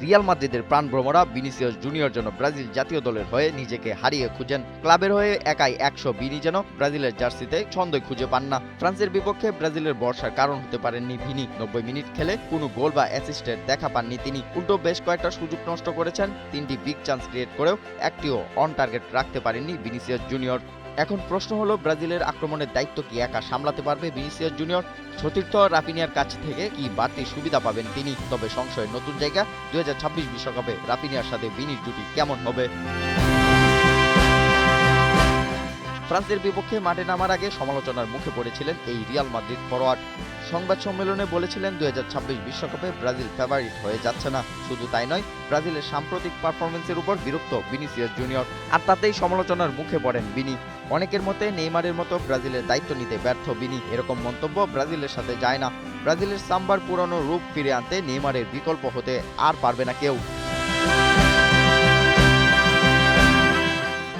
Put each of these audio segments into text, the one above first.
Real মাদ্রিদের প্রাণভ্রমরা Vinicius junior যেন Brazil জাতীয় দলের হয়ে নিজেকে হারিয়ে খুঁজেন। ক্লাবের হয়ে একাই 100 ভিনি যেন ব্রাজিলের জার্সিতে ছন্দই খুঁজে পান না। ফ্রান্সের বিপক্ষে ব্রাজিলের বর্ষার কারণ হতে পারেননি ভিনি। 90 মিনিট খেলে কোনো গোল বা অ্যাসিস্টের দেখা পাননি তিনি। উল্টো বেশ কয়েকটা সুযোগ নষ্ট করেছেন। 3টি বিগ চান্স ক্রিয়েট করেও একটিও অন টার্গেট রাখতে পারেননি ভিনিসিয়াস জুনিয়র। এখন প্রশ্ন হলো, ব্রাজিলের আক্রমণের দায়িত্ব কি একা সামলাতে পারবে ভিনিসিয়াস জুনিয়র? সতীর্থ রাফিনিয়ার কাছ থেকে কি বাড়তি সুবিধা পাবেন তিনি? তবে সংশয়ের নতুন জায়গা 2026 বিশ্বকাপে রাফিনিয়ার সাথে ভিনির জুটি কেমন হবে? ফ্রান্সের বিপক্ষে মাঠে নামার আগে সমালোচনার মুখে পড়েছিলেন এই রিয়াল মাদ্রিদ ফরোয়ার্ড। সংবাদ সম্মেলনে বলেছিলেন 2026 বিশ্বকাপে ব্রাজিল ফেভারিট হয়ে যাচ্ছে না। শুধু তাই নয়, ব্রাজিলের সাম্প্রতিক পারফরমেন্সের উপর বিরক্ত ভিনিসিয়াস জুনিয়র। আর তাতেই সমালোচনার মুখে পড়েন ভিনি। অনেকের মতে নেইমারের মতো ব্রাজিলের দায়িত্ব নিতে ব্যর্থ ভিনি। এরকম মন্তব্য ব্রাজিলের সাথে যায় না। ব্রাজিলের সাম্বার পুরনো রূপ ফিরে আনতে নেইমারের বিকল্প হতে আর পারবে না কেউ।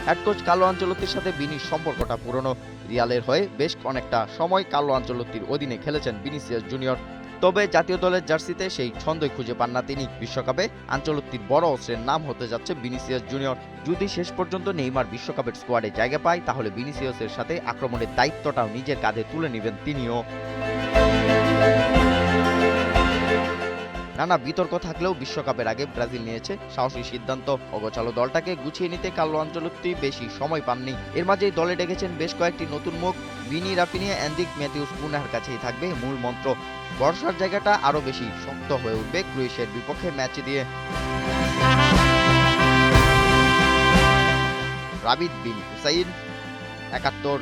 হেড কোচ কার্লো আনচেলত্তির সাথে ভিনির সম্পর্কটা পুরনো। রিয়ালের হয়ে বেশ অনেকটা সময় কার্লো আনচেলত্তির অধীনে খেলেছেন ভিনিসিয়াস জুনিয়র। তবে জাতীয় দলের জার্সিতে সেই ছন্দই খুঁজে পান না তিনি। বিশ্বকাপে আনচেলত্তির বড় অস্ত্রের নাম হতে যাচ্ছে ভিনিসিয়াস জুনিয়র। যদি শেষ পর্যন্ত নেইমার বিশ্বকাপের স্কোয়াডে জায়গা পায়, তাহলে ভিনিসিয়াসের সাথে আক্রমণের দায়িত্বটাও নিজের কাঁধে তুলে নেবেন তিনিও। নানা বিতর্ক থাকলেও বিশ্বকাপের আগে ব্রাজিল নিয়েছে সাহসী সিদ্ধান্ত। অগোছালো দলটাকে গুছিয়ে নিতে কার্লো আনচেলত্তি বেশি সময় পাননি। এর মাঝেই দলে ডেকেছেন বেশ কয়েকটি নতুন মুখ। ভিনি, রাফিনিয়া, এনরিক, ম্যাথিউস কুনহার কাছেই থাকবে মূল মন্ত্র। ভরসার জায়গাটা আরও বেশি শক্ত হয়ে উঠবে ক্রোয়েশিয়ার বিপক্ষে ম্যাচ দিয়ে। রাবিদ বিন হুসাইন, 71।